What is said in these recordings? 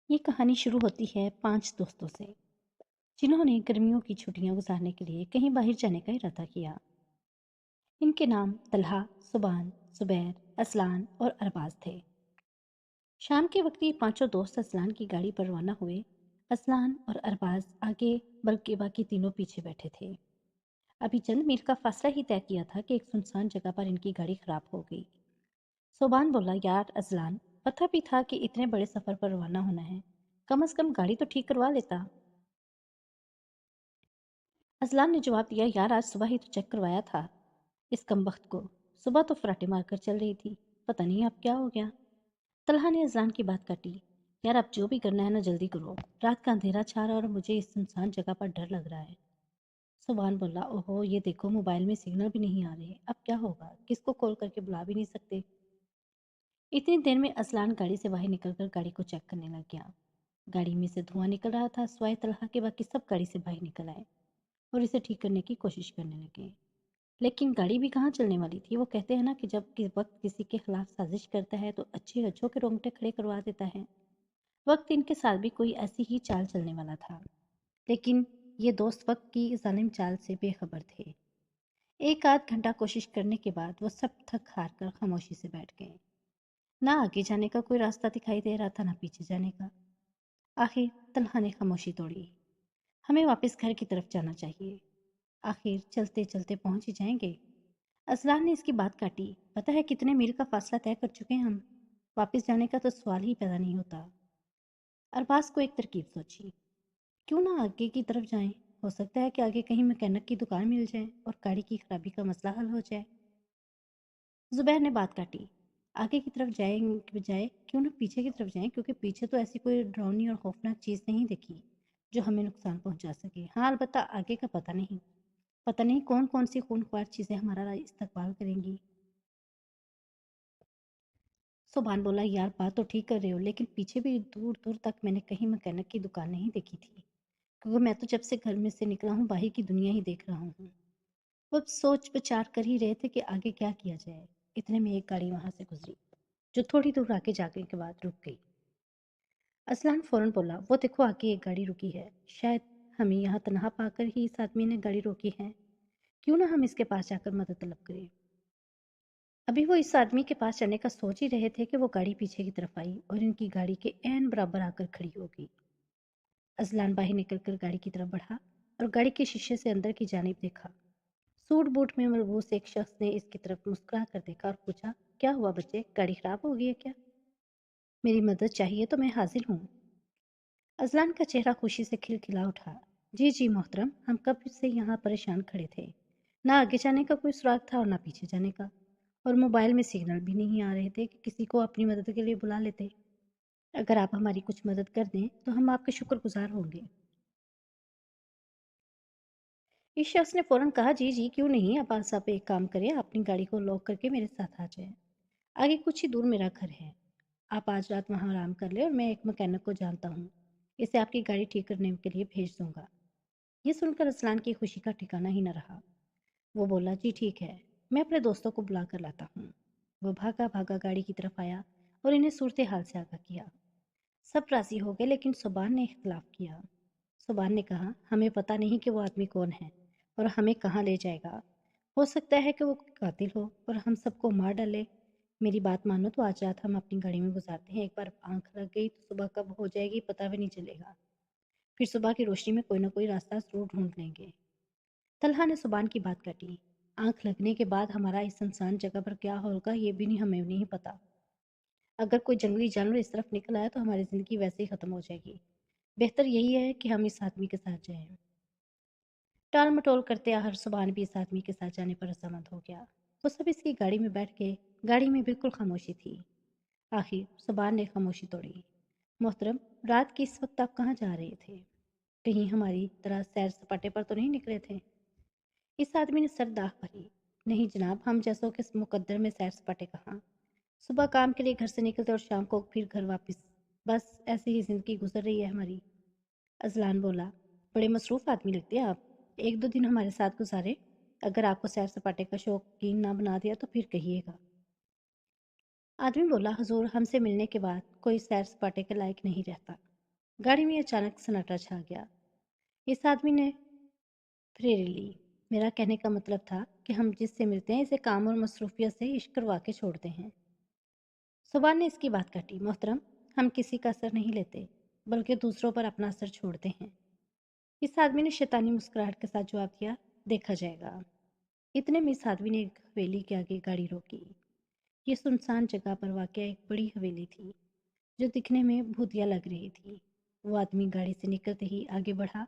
ये कहानी शुरू होती है 5 दोस्तों से जिन्होंने गर्मियों की छुट्टियां गुजारने के लिए कहीं बाहर जाने का इरादा किया। इनके नाम तलहा, सुबान, जुबैर, असलान और अरबाज थे। शाम के वक्त ये पांचों दोस्त असलान की गाड़ी पर रवाना हुए। असलान और अरबाज आगे, बल्कि बाकी तीनों पीछे बैठे थे। अभी चंद मील का फासला ही तय किया था कि एक सुनसान जगह पर इनकी गाड़ी खराब हो गई। सोबान बोला, यार असलान, पता भी था कि इतने बड़े सफर पर रवाना होना है, कम से कम गाड़ी तो ठीक करवा लेता। अजलान ने जवाब दिया, यार आज सुबह ही तो चेक करवाया था इस कमबख्त को। सुबह तो फराटे मारकर चल रही थी, पता नहीं अब क्या हो गया। तलहा ने अजलान की बात काटी, यार अब जो भी करना है ना जल्दी करो, रात का अंधेरा छा रहा और मुझे इस सुनसान जगह पर डर लग रहा है। सुबहान बोला, ओहो ये देखो मोबाइल में सिग्नल भी नहीं आ रहे, अब क्या होगा, किसको कॉल करके बुला भी नहीं सकते। इतनी देर में असलान गाड़ी से बाहर निकलकर गाड़ी को चेक करने लग गया। गाड़ी में से धुआं निकल रहा था, स्वाय तलहा के बाकी सब गाड़ी से बाहर निकल आए और इसे ठीक करने की कोशिश करने लगे। लेकिन गाड़ी भी कहाँ चलने वाली थी। वो कहते हैं ना कि जब वक्त किसी के खिलाफ साजिश करता है तो अच्छे अच्छों के रोंगटे खड़े करवा देता है। वक्त इनके साथ भी कोई ऐसी ही चाल चलने वाला था, लेकिन ये दोस्त वक्त की जालिम चाल से बेखबर थे। एक आध घंटा कोशिश करने के बाद वो सब थक हार कर खामोशी से बैठ गए। ना आगे जाने का कोई रास्ता दिखाई दे रहा था, ना पीछे जाने का। आखिर तन्हा ने खामोशी तोड़ी, हमें वापस घर की तरफ जाना चाहिए, आखिर चलते चलते पहुंच ही जाएंगे। असलान ने इसकी बात काटी, पता है कितने मील का फासला तय कर चुके हैं हम, वापस जाने का तो सवाल ही पैदा नहीं होता। अरबाज को एक तरकीब सोची, क्यों ना आगे की तरफ जाएं, हो सकता है कि आगे कहीं मैकेनिक की दुकान मिल जाए और गाड़ी की खराबी का मसला हल हो जाए। जुबैर ने बात काटी, आगे की तरफ जाएंगे के बजाय क्यों ना पीछे की तरफ जाएं, क्योंकि पीछे तो ऐसी कोई डरावनी और खौफनाक चीज़ नहीं देखी जो हमें नुकसान पहुंचा सके। हाँ अलबत्ता आगे का पता नहीं कौन कौन सी खूनख्वार चीज़ें हमारा इस्तकबाल करेंगी। सुभान बोला, यार बात तो ठीक कर रहे हो, लेकिन पीछे भी दूर दूर तक मैंने कहीं मैकेनिक की दुकान नहीं देखी थी, क्योंकि मैं तो जब से घर में से निकला हूँ बाहर की दुनिया ही देख रहा हूँ। वो सोच विचार कर ही रहे थे कि आगे क्या किया जाए। इतने में एक गाड़ी वहां से गुजरी, जो थोड़ी दूर आगे जाने के बाद रुक गई। असलान फौरन बोला, वो देखो आगे एक गाड़ी रुकी है, शायद हमें यहाँ तनहा पाकर ही इस आदमी ने गाड़ी रोकी है। क्यों ना हम इसके पास जाकर मदद तलब करें। अभी वो इस आदमी के पास चलने का सोच ही रहे थे कि वो गाड़ी पीछे की तरफ आई और इनकी गाड़ी के ऐन बराबर आकर खड़ी हो गई। अजलान बाहर निकलकर गाड़ी की तरफ बढ़ा और गाड़ी के शीशे से अंदर की जानिब देखा। सूट बूट में मलबूस एक शख्स ने इसकी तरफ मुस्कुरा कर देखा और पूछा, क्या हुआ बच्चे, गाड़ी खराब हो गई है क्या? मेरी मदद चाहिए तो मैं हाजिर हूँ। अजलान का चेहरा खुशी से खिलखिला उठा। जी जी मोहतरम, हम कब से यहाँ परेशान खड़े थे, ना आगे जाने का कोई सुराग था और ना पीछे जाने का, और मोबाइल में सिग्नल भी नहीं आ रहे थे कि किसी को अपनी मदद के लिए बुला लेते। अगर आप हमारी कुछ मदद कर दें तो हम आपके शुक्रगुजार होंगे। इस शख्स ने फौरन कहा, जी जी क्यों नहीं, अब आप एक काम करें, अपनी गाड़ी को लॉक करके मेरे साथ आ जाएं। आगे कुछ ही दूर मेरा घर है, आप आज रात वहाँ आराम कर ले और मैं एक मैकेनिक को जानता हूँ, इसे आपकी गाड़ी ठीक करने के लिए भेज दूंगा। ये सुनकर असलान की खुशी का ठिकाना ही न रहा। वो बोला, जी ठीक है, मैं अपने दोस्तों को बुला कर लाता हूँ। वो भागा भागा गाड़ी की तरफ आया और इन्हें सूरत हाल से आगाह किया। सब राजी हो गए, लेकिन सुबान ने इख्तलाफ किया। सुबान ने कहा, हमें पता नहीं कि वो आदमी कौन है और हमें कहाँ ले जाएगा। हो सकता है कि वो कोई कातिल हो और हम सबको मार डाले। मेरी बात मानो तो आज रात हम अपनी गाड़ी में गुजारते हैं, एक बार आंख लग गई तो सुबह कब हो जाएगी पता भी नहीं चलेगा। फिर सुबह की रोशनी में कोई ना कोई रास्ता जरूर ढूंढ लेंगे। तलहा ने सुबान की बात काटी, आंख लगने के बाद हमारा इस सुनसान जगह पर क्या होगा ये भी नहीं, हमें नहीं पता। अगर कोई जंगली जानवर इस तरफ निकल आया तो हमारी जिंदगी वैसे ही खत्म हो जाएगी। बेहतर यही है कि हम इस आदमी के साथ जाएं। टाल मटोल करते हर सुबहान भी इस आदमी के साथ जाने पर रजामंद हो गया। वो सब इसकी गाड़ी में बैठ गए। गाड़ी में बिल्कुल खामोशी थी। आखिर सुबहान ने खामोशी तोड़ी, मोहतरम, रात के इस वक्त आप कहाँ जा रहे थे? कहीं हमारी तरह सैर सपाटे पर तो नहीं निकले थे? इस आदमी ने सर दाह भरी, नहीं जनाब, हम जैसों के मुकद्दर में सैर सपाटे कहाँ। सुबह काम के लिए घर से निकलते और शाम को फिर घर वापस, बस ऐसी ही जिंदगी गुजर रही है हमारी। अजलान बोला, बड़े मसरूफ आदमी लगते हैं आप, एक दो दिन हमारे साथ गुजारे, अगर आपको सैर सपाटे का शौकीन ना बना दिया तो फिर कहिएगा। आदमी बोला, हुजूर, हमसे मिलने के बाद कोई सैर सपाटे के लायक नहीं रहता। गाड़ी में अचानक सन्नाटा छा गया। इस आदमी ने फिर ली। मेरा कहने का मतलब था कि हम जिससे मिलते हैं इसे काम और मसरूफियत से इश्क करवा के छोड़ते हैं। सुभान ने इसकी बात काटी। मोहतरम, हम किसी का असर नहीं लेते, बल्कि दूसरों पर अपना असर छोड़ते हैं। इस आदमी ने शैतानी मुस्कुराहट के साथ जवाब दिया, देखा जाएगा। इतने में इस आदमी ने एक हवेली के आगे गाड़ी रोकी। ये सुनसान जगह पर वाक़या एक बड़ी हवेली थी, जो दिखने में भूतिया लग रही थी। वो आदमी गाड़ी से निकलते ही आगे बढ़ा।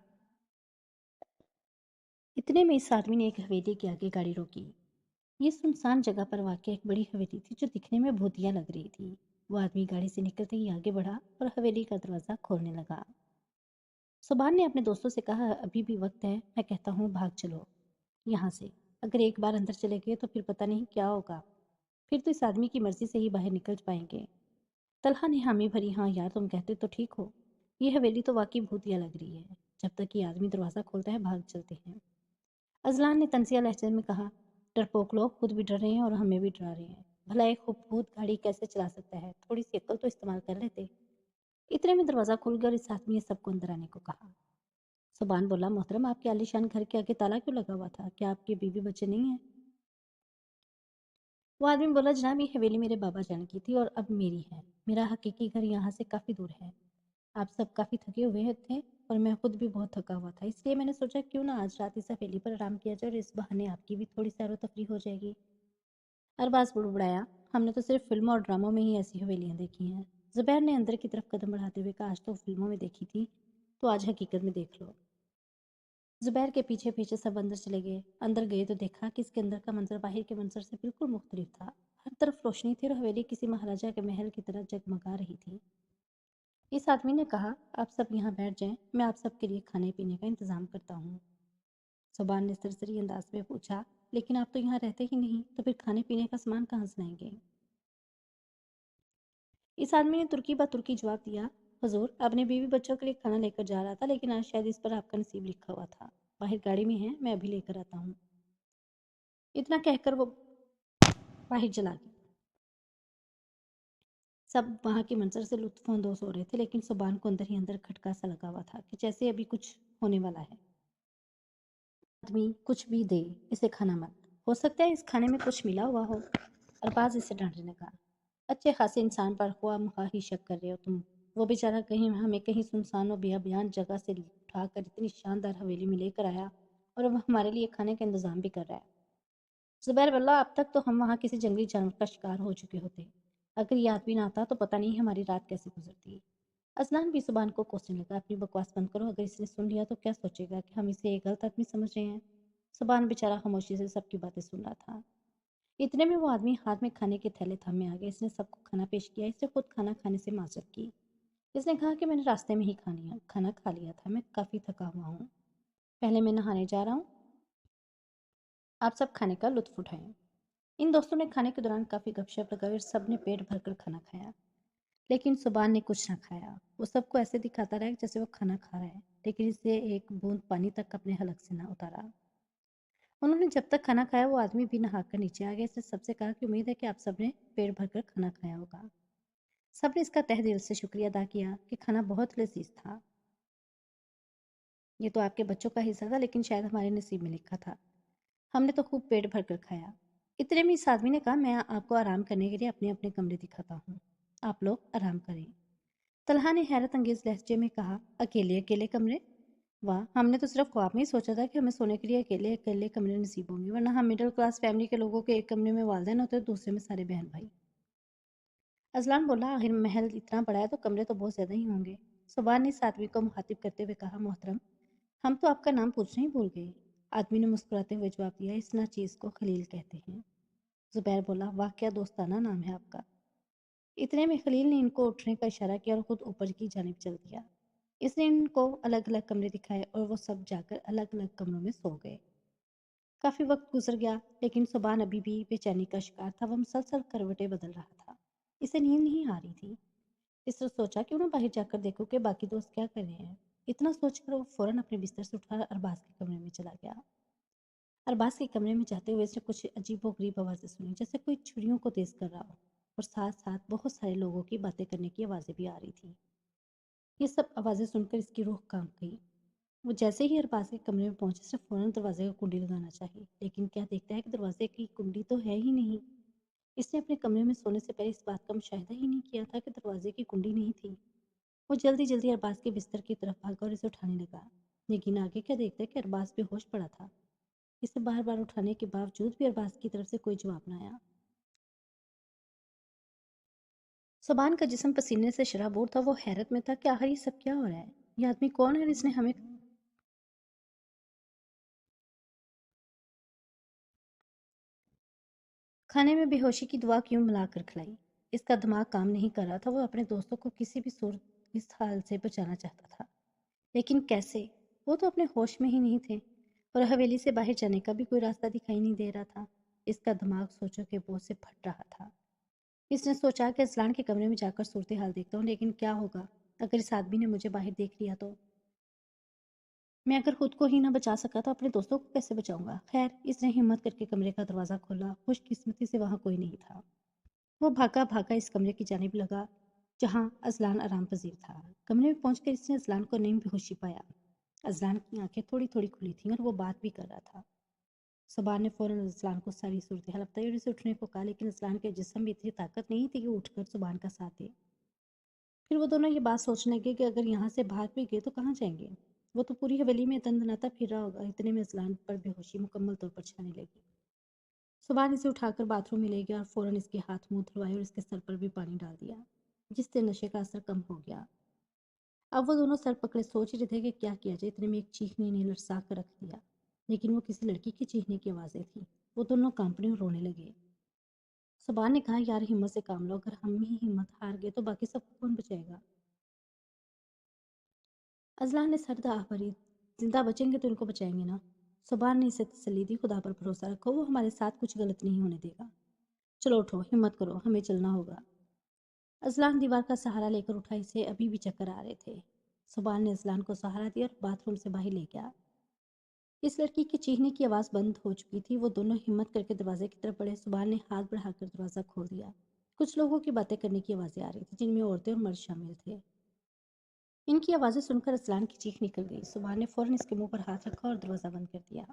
इतने में इस आदमी ने एक हवेली के आगे गाड़ी रोकी। ये सुनसान जगह पर वाक़या एक बड़ी हवेली थी, जो दिखने में भूतिया लग रही थी। वो आदमी गाड़ी से निकलते ही आगे बढ़ा और हवेली का दरवाज़ा खोलने लगा। सुभान ने अपने दोस्तों से कहा, अभी भी वक्त है, मैं कहता हूँ भाग चलो यहाँ से। अगर एक बार अंदर चले गए तो फिर पता नहीं क्या होगा। फिर तो इस आदमी की मर्जी से ही बाहर निकल पाएंगे। तलहा ने हामी भरी, हाँ यार, तुम कहते तो ठीक हो। ये हवेली तो वाकई भूतिया लग रही है। जब तक ये आदमी दरवाज़ा खोलता है भाग चलते हैं। अजलान ने तंजिया लहजे में कहा, डरपोक लोग खुद भी डर रहे हैं और हमें भी डरा रहे हैं। भला एक खूबसूरत गाड़ी कैसे चला सकता है? थोड़ी सी अक्ल तो इस्तेमाल कर लेते। इतने में दरवाज़ा खुल गया और इस आदमी ने सबको अंदर आने को कहा। सुबान बोला, मोहतरम, आपके आलीशान घर के आगे ताला क्यों लगा हुआ था? क्या आपके बीवी बच्चे नहीं हैं? वो आदमी बोला, जनाब, ये हवेली मेरे बाबा जान की थी और अब मेरी है। मेरा हकीकी घर यहाँ से काफ़ी दूर है। आप सब काफ़ी थके हुए थे और मैं खुद भी बहुत थका हुआ था, इसलिए मैंने सोचा क्यों ना आज रात इस हवेली पर आराम किया जाए और इस बहाने आपकी भी थोड़ी सैरो तफरी हो जाएगी। अरबाज बुड़बुड़ाया, हमने तो सिर्फ फिल्मों और ड्रामों में ही ऐसी हवेलियाँ देखी हैं। जुबैर ने अंदर की तरफ कदम बढ़ाते हुए कहा, आज तो फिल्मों में देखी थी, तो आज हकीकत में देख लो। जुबैर के पीछे पीछे सब अंदर चले गए। अंदर गए तो देखा कि इसके अंदर का मंजर बाहर के मंजर से बिल्कुल मुख्तलिफ था। हर तरफ रोशनी थी और हवेली किसी महाराजा के महल की तरह जगमगा रही थी। इस आदमी ने कहा, आप सब यहाँ बैठ जाएं, मैं आप सब के लिए खाने पीने का इंतजाम करता हूँ। सुबान ने सरसरी अंदाज में पूछा, लेकिन आप तो यहाँ रहते ही नहीं, तो फिर खाने पीने का सामान कहाँ से लाएंगे? इस आदमी ने तुर्की ब तुर्की जवाब दिया, हुजूर, अपने बीवी बच्चों के लिए खाना लेकर जा रहा था, लेकिन आज शायद इस पर आपका नसीब लिखा हुआ था। बाहर गाड़ी में है, मैं अभी लेकर आता हूँ। इतना कहकर वो बाहर चला गया। सब वहाँ के मंजर से लुत्फ़अंदोज़ हो रहे थे, लेकिन सुबान को अंदर ही अंदर खटका सा लगा हुआ था कि जैसे अभी कुछ होने वाला है। आदमी कुछ भी दे, इसे खाना मत। हो सकता है इस खाने में कुछ मिला हुआ हो। अरबाज इसे डांटने लगा। अच्छे खासे इंसान पर ख्वाह ही शक कर रहे हो तुम। वो बेचारा कहीं हमें कहीं सुनसान और बेअबयान जगह से उठाकर इतनी शानदार हवेली में लेकर आया और अब हमारे लिए खाने का इंतजाम भी कर रहा है। ज़ुबैर बोला, अब तक तो हम वहाँ किसी जंगली जानवर का शिकार हो चुके होते। अगर ये आदमी ना आता तो पता नहीं हमारी रात कैसे गुजरती। अजलान भी ज़ुबान को कोसने लगा, अपनी बकवास बंद करो, अगर इसने सुन लिया तो क्या सोचेगा कि हम इसे एक गलत आदमी समझ रहे हैं। ज़ुबान बेचारा खामोशी से सबकी बातें सुन रहा था। इतने में वो आदमी हाथ में खाने के थैले थामे आ गया। इसने सबको खाना पेश किया। इसने खुद खाना खाने से माजरत की। इसने कहा कि मैंने रास्ते में ही खाना खा लिया था, मैं काफ़ी थका हुआ हूँ। पहले मैं नहाने जा रहा हूँ, आप सब खाने का लुत्फ उठाएं। इन दोस्तों ने खाने के दौरान काफ़ी गपशप लगाई और सब ने पेट भरकर खाना खाया। लेकिन सुबान ने कुछ ना खाया। वो सबको ऐसे दिखाता रहा जैसे वो खाना खा रहा है, लेकिन इसे एक बूंद पानी तक अपने हलक से ना उतारा। उन्होंने जब तक खाना खाया वो आदमी भी नहाकर नीचे आ गया। इसने सबसे कहा कि उम्मीद है कि आप सबने पेट भरकर खाना खाया होगा। सबने इसका तहे दिल से शुक्रिया अदा किया कि खाना बहुत लजीज था। ये तो आपके बच्चों का हिस्सा था, लेकिन शायद हमारे नसीब में लिखा था। हमने तो खूब पेट भरकर खाया। इतने में इस आदमी ने कहा, मैं आपको आराम करने के लिए अपने अपने कमरे दिखाता हूँ, आप लोग आराम करें। तलहा ने हैरत अंगेज लहजे में कहा, अकेले अकेले कमरे? वाह, हमने तो सिर्फ ख्वाब में ही सोचा था कि हमें सोने के लिए अकेले अकेले कमरे नसीब होंगे, वरना हम मिडिल क्लास फैमिली के लोगों के एक कमरे में वालिदैन होते हैं, दूसरे में सारे बहन भाई। अजलान बोला, आखिर महल इतना बड़ा है तो कमरे तो बहुत ज्यादा ही होंगे। सुबान ने इस आदमी को मुखातिब करते हुए कहा, मोहतरम, हम तो आपका नाम पूछना ही भूल गए। आदमी ने मुस्कुराते हुए जवाब दिया, इस ना चीज को खलील कहते हैं। जुबैर बोला, वाह क्या दोस्ताना नाम है आपका। इतने में खलील ने इनको उठने का इशारा किया और खुद ऊपर की जानिब चल दिया। इसने इनको अलग अलग कमरे दिखाए और वो सब जाकर अलग अलग कमरों में सो गए। काफी वक्त गुजर गया, लेकिन सुबान अभी भी बेचैनी का शिकार था। वह मुसलसल करवटें बदल रहा था। इसे नींद नहीं आ रही थी। इसने सोचा क्यों ना बाहर जाकर देखो कि बाकी दोस्त क्या कर रहे हैं। इतना सोचकर वो फौरन अपने बिस्तर से उठा अरबाज के कमरे में चला गया। अरबाज के कमरे में जाते हुए इसने कुछ अजीबोगरीब आवाज़ें सुनी, जैसे कोई छुरियों को तेज कर रहा हो, और साथ साथ बहुत सारे लोगों की बातें करने की आवाज़ें भी आ रही थी। ये सब आवाज़ें सुनकर इसकी रूह कांप गई। वो जैसे ही अरबाज के कमरे में पहुंचे उसने फौरन दरवाजे का कुंडी लगाना चाहिए, लेकिन क्या देखता है कि दरवाजे की कुंडी तो है ही नहीं। इसने अपने कमरे में सोने से पहले इस बात का मुशाहिदा ही नहीं किया था कि दरवाजे की कुंडी नहीं थी। वो जल्दी जल्दी अरबाज के बिस्तर की तरफ भागा और इसे उठाने लगा, लेकिन आगे क्या देखता है कि अरबाज बेहोश पड़ा था। इसे बार बार उठाने के बावजूद भी अरबाज की तरफ से कोई जवाब न आया। सुबान का जिस्म पसीने से शराबोर था। वो हैरत में था कि आखिर ये सब क्या हो रहा है। ये आदमी कौन है और इसने हमें खाने में बेहोशी की दुआ क्यों मिलाकर खिलाई। इसका दिमाग काम नहीं कर रहा था। वो अपने दोस्तों को किसी भी सूरत इस हाल से बचाना चाहता था, लेकिन कैसे? वो तो अपने होश में ही नहीं थे और हवेली से बाहर जाने का भी कोई रास्ता दिखाई नहीं दे रहा था। इसका दिमाग सोचों के बोझ से फट रहा था। इसने सोचा कि असलान के कमरे में जाकर सूरत हाल देखता हूँ, लेकिन क्या होगा अगर इस आदमी ने मुझे बाहर देख लिया तो? मैं अगर खुद को ही ना बचा सका तो अपने दोस्तों को कैसे बचाऊंगा। खैर, इसने हिम्मत करके कमरे का दरवाज़ा खोला। खुशकिस्मती से वहाँ कोई नहीं था। वो भागा भागा इस कमरे की जानिब लगा जहाँ अजलान आराम पजीर था। कमरे में पहुंचकर इसने अजलान को नीम बेहोशी पाया। अजलान की आंखें थोड़ी थोड़ी खुली थीं और वो बात भी कर रहा था। सुबान ने फौरन अजलान को सारी सूरत हाल बताई और उसे उठने को कहा, लेकिन अजलान के जिस्म में इतनी ताकत नहीं थी कि उठकर सुबान का साथ दे। फिर वो दोनों ये बात सोचने लगे कि अगर यहाँ से भाग भी गए तो कहाँ जाएंगे। वो तो पूरी हवेली में दंदनाता फिर रहा होगा। इतने में अजलान पर बेहोशी मुकम्मल तौर पर छाने लगी। सुबह इसे उठाकर बाथरूम में ले गया और फौरन इसके हाथ मुंह धुलवाए और इसके सर पर भी पानी डाल दिया, जिससे नशे का असर कम हो गया। अब वो दोनों सर पकड़े सोच रहे थे कि क्या किया जाए। इतने में एक चीखने ने लड़सा कर रख दिया, लेकिन वो किसी लड़की की चीखने की आवाज़ें थी। वो दोनों कांपने और रोने लगे। सुबह ने कहा, यार हिम्मत से काम लो। अगर हम ही हिम्मत हार गए तो बाकी सबको कौन बचाएगा। अजलान ने सर आह भरी, जिंदा बचेंगे तो इनको बचाएंगे ना। सुबह ने इसे तसल्ली दी, खुदा पर भरोसा रखो, वो हमारे साथ कुछ गलत नहीं होने देगा। चलो उठो, हिम्मत करो, हमें चलना होगा। अजलान दीवार का सहारा लेकर उठा। इसे अभी भी चक्कर आ रहे थे। सुबान ने अजलान को सहारा दिया और बाथरूम से बाहर ले गया। इस लड़की की चीखने की आवाज़ बंद हो चुकी थी। वो दोनों हिम्मत करके दरवाजे की तरफ बढ़े। सुबान ने हाथ बढ़ाकर दरवाज़ा खोल दिया। कुछ लोगों की बातें करने की आवाज़ें आ रही थी, जिनमें औरतें और मर्द शामिल थे। इनकी आवाज़ें सुनकर अजलान की चीख निकल गई। सुबान ने फौरन इसके मुंह पर हाथ रखा और दरवाज़ा बंद कर दिया।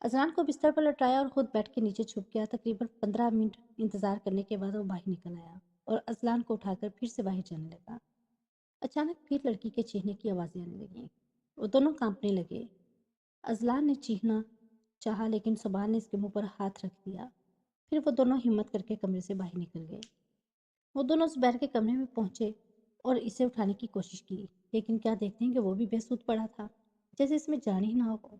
अजलान को बिस्तर पर लटाया और खुद बेड के नीचे छुप गया। तकरीबन 15 मिनट इंतजार करने के बाद वो बाहर निकल आया और अजलान को उठाकर फिर से बाहर जाने लगा। अचानक फिर लड़की के चीखने की आवाज़ें आने लगीं। वो दोनों कांपने लगे। अजलान ने चीखना चाहा, लेकिन सुबान ने इसके मुंह पर हाथ रख दिया। फिर वो दोनों हिम्मत करके कमरे से बाहर निकल गए। वो दोनों जुबैर के कमरे में पहुंचे और इसे उठाने की कोशिश की, लेकिन क्या देखते हैं कि वो भी बेसुध पड़ा था, जैसे इसमें जान ही ना हो।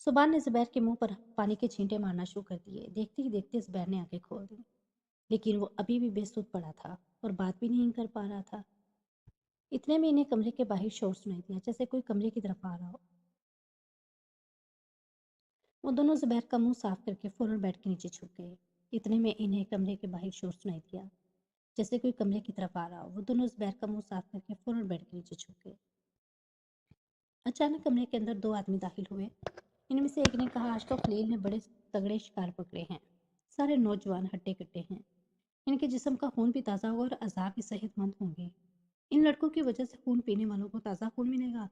सुबान ने जुबैर के मुंह पर पानी के छींटे मारना शुरू कर दिए। देखते ही देखते जुबैर ने आंखें खोल दी, लेकिन वो अभी भी बेसुध पड़ा था और बात भी नहीं कर पा रहा था। इतने में इन्हें कमरे के बाहर शोर सुनाई दिया, जैसे कोई कमरे की तरफ आ रहा हो। वो दोनों जुबैर का मुंह साफ करके फौरन बेड के नीचे छुप गए। इतने में इन्हें कमरे के बाहर शोर सुनाई दिया, जैसे कोई कमरे की तरफ आ रहा हो। वो दोनों जुबैर का मुंह साफ करके फौरन बेड के नीचे छुप गए। अचानक कमरे के अंदर दो आदमी दाखिल हुए। इनमें से एक ने कहा, आज तो खलील ने बड़े तगड़े शिकार पकड़े हैं। सारे नौजवान हट्टे कट्टे हैं। इनके जिस्म का खून भी ताज़ा होगा और अज़ाब भी सेहतमंद होंगे। इन लड़कों की वजह से खून पीने वालों को ताज़ा खून मिलेगा,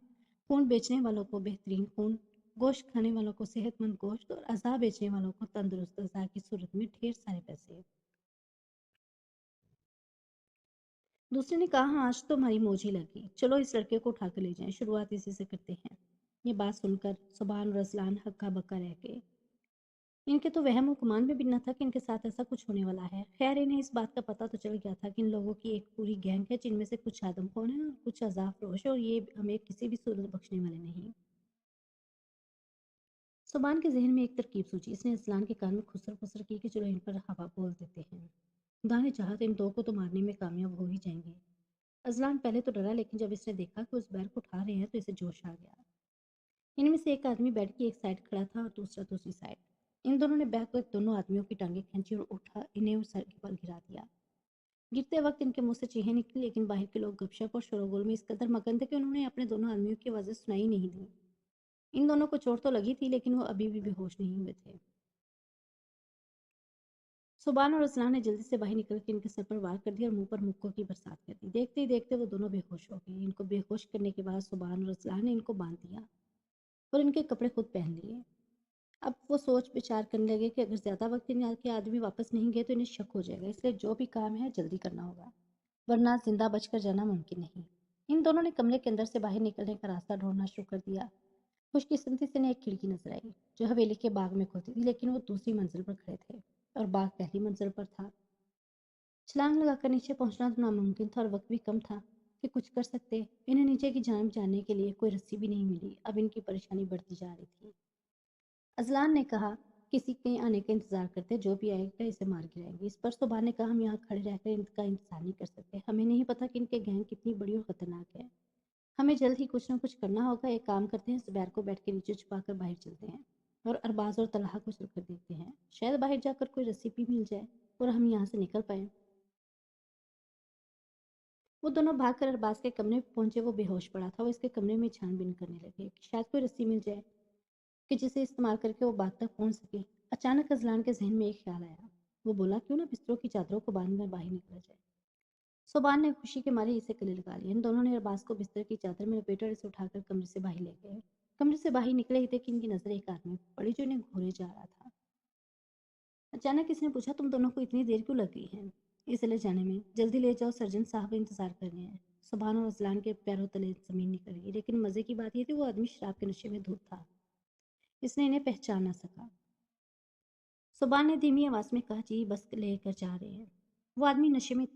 खून बेचने वालों को बेहतरीन खून, गोश्त खाने वालों को सेहतमंद गोश्त और अज़ा बेचने वालों को तंदुरुस्त अज़ा की सूरत में ढेर सारे पैसे। दूसरे ने कहा, हाँ आज तो हमारी मौज ही लगी। चलो इस लड़के को उठा कर ले जाएं, शुरुआत इसी से करते हैं। ये बात सुनकर सुबान और रसलान हक्का बक्का रह गए। इनके तो वहम और गुमान में भी न था कि इनके साथ ऐसा कुछ होने वाला है। खैर, इन्हें इस बात का पता तो चल गया था कि इन लोगों की एक पूरी गैंग है, जिनमें से कुछ आदमखोर हैं और कुछ अजाफरोश है, और ये हमें किसी भी सूरत बख्शने वाले नहीं। सुबान के जहन में एक तरकीब सूझी। इसने असलान के कान में खुसर फुसर की कि चलो इन पर हवा बोल देते हैं। खुदा ने चाहा तो इन दो को तो मारने में कामयाब हो ही जाएंगे। अजलान पहले तो डरा, लेकिन जब इसने देखा कि उस बैर को उठा रहे हैं तो इसे जोश आ गया। इनमें से एक आदमी बेड की एक साइड खड़ा था और दूसरा दूसरी साइड। इन दोनों ने बैग पर दोनों आदमियों की टांगें खींची और उठा इन्हें उस सर पर गिरा दिया। गिरते वक्त इनके मुंह से चीखें निकली, लेकिन बाहर के लोग गपशप और शोरगुल में इस कदर मगन थे कि उन्होंने अपने दोनों आदमियों की आवाज़ें सुनाई नहीं दी। इन दोनों को चोट तो लगी थी, लेकिन वो अभी भी बेहोश नहीं हुए थे। सुबान और असलान ने जल्दी से बाहर निकल के इनके सर पर वार कर दिया और मुंह पर मुक्कों की बरसात कर दी। देखते ही देखते वो दोनों बेहोश हो गए। इनको बेहोश करने के बाद सुबान और असलान ने इनको बांध दिया और इनके कपड़े खुद पहन लिए। अब वो सोच विचार करने लगे कि अगर ज़्यादा वक्त के आदमी वापस नहीं गए तो इन्हें शक हो जाएगा, इसलिए जो भी काम है जल्दी करना होगा, वरना जिंदा बचकर जाना मुमकिन नहीं। इन दोनों ने कमरे के अंदर से बाहर निकलने का रास्ता ढूंढना शुरू कर दिया। खुशकिस्मती से इन्हें एक खिड़की नजर आई जो हवेली के बाग में खुलती थी, लेकिन वो दूसरी मंजिल पर खड़े थे और बाग पहली मंजिल पर था। छलांग लगाकर नीचे पहुंचना तो नामुमकिन था और वक्त भी कम था कि कुछ कर सकते। इन्हें नीचे की जानिब जाने के लिए कोई रस्सी भी नहीं मिली। अब इनकी परेशानी बढ़ती जा रही थी। अजलान ने कहा, किसी के आने का इंतजार करते, जो भी आएगा इसे मार गिराएंगे। इस पर सुबहान ने कहा, हम यहाँ खड़े रहकर इनका इंतजार नहीं कर सकते, हमें नहीं पता कि इनके गैंग कितनी बड़ी और खतरनाक है। हमें जल्द ही कुछ ना कुछ करना होगा। एक काम करते हैं, जुबैर को बैठ के नीचे छुपा कर बाहर चलते हैं और अरबाज और तलहा को चल कर देखते हैं, शायद बाहर जाकर कोई रेसिपी मिल जाए और हम यहाँ से निकल पाए। वो दोनों भागकर अरबाज के कमरे में पहुंचे। वो बेहोश पड़ा था। वो इसके कमरे में छानबीन करने लगे कि शायद कोई रस्सी मिल जाए कि जिसे इस्तेमाल करके वो बाग तक पहुंच सके। अचानक अजलान के जहन में एक ख्याल आया। वो बोला, क्यों ना बिस्तरों की चादरों को बांधकर बाहर निकला जाए। सुबान ने खुशी के मारे इसे गले लगा लिया। इन दोनों ने अरबाज को बिस्तर की चादर में लपेटा और इसे उठाकर कमरे से बाहर ले गए। कमरे से बाहर निकले ही थे कि इनकी नजर एक आदमी पर पड़ी जो इन्हें घूरे जा रहा था। अचानक इसने पूछा, तुम दोनों को इतनी देर क्यों लग गई है इसे ले जाने में? जल्दी ले जाओ, सर्जन साहब इंतजार कर रहे हैं। सुबहान और अजलान के पैरों तले जमीन निकल गई, लेकिन मजे की बात यह थी वो आदमी शराब के नशे में धूत था। इसने इन्हें पहचान ना सका। सुबहान ने धीमी आवाज में कहा, जी बस लेकर जा रहे हैं। वो आदमी नशे में।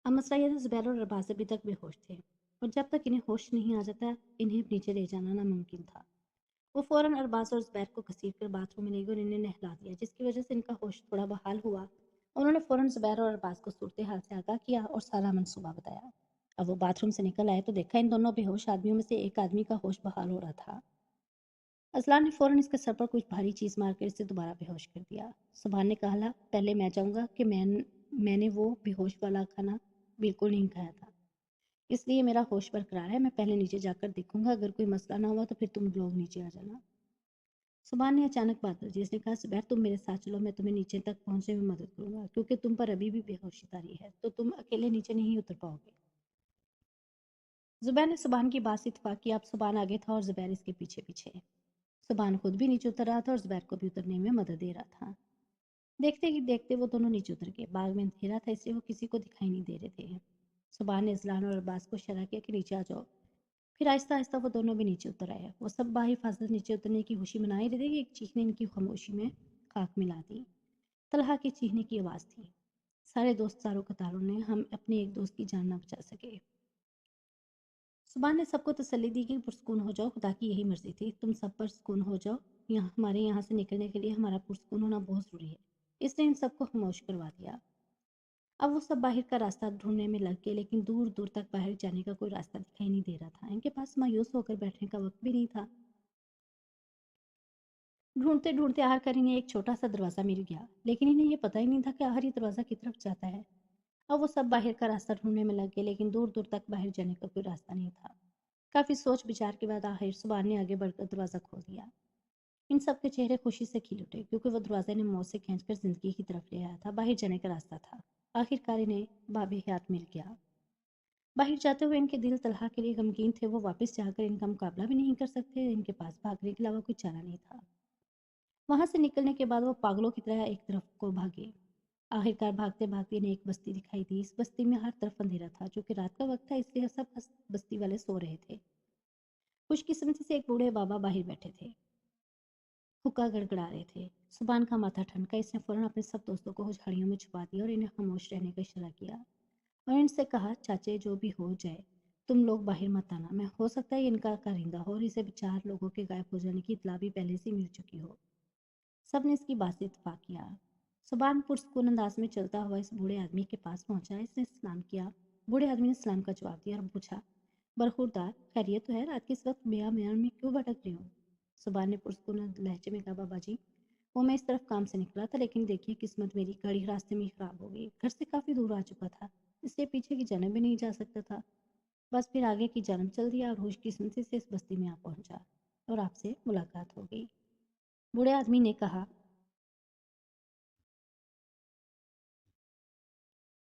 अब मसला यह था, जुबैर और अरबाज अभी तक बेहोश थे और जब तक इन्हें होश नहीं आ जाता इन्हें नीचे ले जाना नामुमकिन था। वो फौरन अरबाज और जुबैर को घसीट कर बाथरूम में ले गए और इन्हें नहला दिया, जिसकी वजह से इनका होश थोड़ा बहाल हुआ। उन्होंने फौरन जुबैर और अरबाज को सूरत हाल से आगाह किया और सारा मंसूबा बताया। अब वो बाथरूम से निकल आए तो देखा इन दोनों बेहोश आदमियों में से एक आदमी का होश बहाल हो रहा था। असलान ने फौरन इसके सर पर कुछ भारी चीज मारकर इसे दोबारा बेहोश कर दिया। सुबहान ने कहा, पहले मैं चाहूंगा कि मैंने वो बेहोश वाला खाना बिल्कुल नहीं खाया था, इसलिए मेरा होश बरकरार है। मैं पहले नीचे जाकर देखूंगा, अगर कोई मसला ना हुआ तो फिर तुम लोग नीचे आ जाना। सुबहान ने अचानक बात रखी। उसने कहा, जुबैर तुम मेरे साथ चलो, मैं तुम्हें नीचे तक पहुंचने में मदद करूंगा, क्योंकि तुम पर अभी भी बेहोशी तारी है तो तुम अकेले नीचे नहीं उतर पाओगे। जुबैर ने सुबहान की बात से इत्तेफाक किया। अब सुबहान आगे था और जुबैर इसके पीछे पीछे। सुबहान खुद भी नीचे उतर रहा था और जुबैर को भी उतरने में मदद दे रहा था। देखते ही देखते वो दोनों नीचे उतर गए। बाग में अंधेरा था, इसलिए वो किसी को दिखाई नहीं दे रहे थे। सुबहान ने इजलान और अब्बास को इशारा किया कि नीचे आ जाओ। फिर आहिस्ता आहिस्ता वो दोनों भी नीचे उतर आए। वो सब बाहिफाजत नीचे उतरने की खुशी मना ही रहे थे कि एक चीख ने इनकी खामोशी में खाक मिला दी। तलहा की चीखने की आवाज़ थी। सारे दोस्त सारों कतारों ने, हम अपने एक दोस्त की जान ना बचा सके। सुबह ने सबको तसल्ली दी कि पुरस्कून हो जाओ, खुदा की यही मर्जी थी, तुम सब पर सुकून हो जाओ। यहाँ हमारे यहाँ से निकलने के लिए हमारा पुरस्कून होना बहुत ज़रूरी है। इसने इन सबको खामोश करवा दिया। अब वो सब बाहर का रास्ता ढूंढने में लग गए, लेकिन दूर दूर तक बाहर जाने का कोई रास्ता दिखाई नहीं दे रहा था। इनके पास मायूस होकर बैठने का वक्त भी नहीं था। ढूंढते ढूंढते आखिर इन्हें एक छोटा सा दरवाज़ा मिल गया, लेकिन इन्हें ये पता ही नहीं था कि आखिर ये दरवाज़ा की तरफ जाता है। अब वो सब बाहर का रास्ता ढूंढने में लग गए, लेकिन दूर दूर तक बाहर जाने का कोई रास्ता नहीं था। काफ़ी सोच विचार के बाद आखिर सुबह ने आगे बढ़कर दरवाज़ा खोल दिया। इन सब के चेहरे खुशी से खिल उठे, क्योंकि वो दरवाजे ने मौत से खींचकर जिंदगी की तरफ ले आया था। बाहर जाने का रास्ता था। आखिरकार इन्हें बाबे हयात मिल गया। बाहर जाते हुए इनके दिल तलहा के लिए गमगीन थे। वो वापस जाकर इनका मुकाबला भी नहीं कर सकते। इनके पास भागने के अलावा कोई चारा नहीं था। वहां से निकलने के बाद वो पागलों की तरह एक तरफ को भागे। आखिरकार भागते भागते इन्हें एक बस्ती दिखाई दी। इस बस्ती में हर तरफ अंधेरा था, जो कि रात का वक्त था, इसलिए सब बस्ती वाले सो रहे थे। खुशकिस्मती से एक बूढ़े बाबा बाहर बैठे थे, हुक्का गड़गड़ा रहे थे। सुबान का माथा ठनका। इसने फौरन अपने सब दोस्तों को झाड़ियों में छुपा दिया और इन्हें खामोश रहने का इशारा किया और इनसे कहा, चाचे जो भी हो जाए तुम लोग बाहर मत आना। मैं हो सकता है इनका कारिंदा हो और इसे 4 लोगों के गायब हो जाने की इत्तला भी पहले से मिल चुकी हो। सब ने इसकी बात से इत्तेफाक किया। सुबान पुरस्कून अंदाज में चलता हुआ इस बूढ़े आदमी के पास पहुंचा। इसने सलाम किया। बूढ़े आदमी ने सलाम का जवाब दिया और पूछा, बरखुरदार खैरियत तो है? रात के इस वक्त मियाँ मियाँ में क्यों भटक रहे हो? सुबान ने पुरस्कून लहजे में कहा, बाबा जी वो मैं इस तरफ काम से निकला था, लेकिन देखिए किस्मत मेरी, गाड़ी रास्ते में ही खराब हो गई। घर से काफी दूर आ चुका था, इसलिए पीछे की जानब भी नहीं जा सकता था। बस फिर आगे की जानब चल दिया और खुशकिस्मती से इस बस्ती में आ पहुंचा और आपसे मुलाकात हो गई। बूढ़े आदमी ने कहा,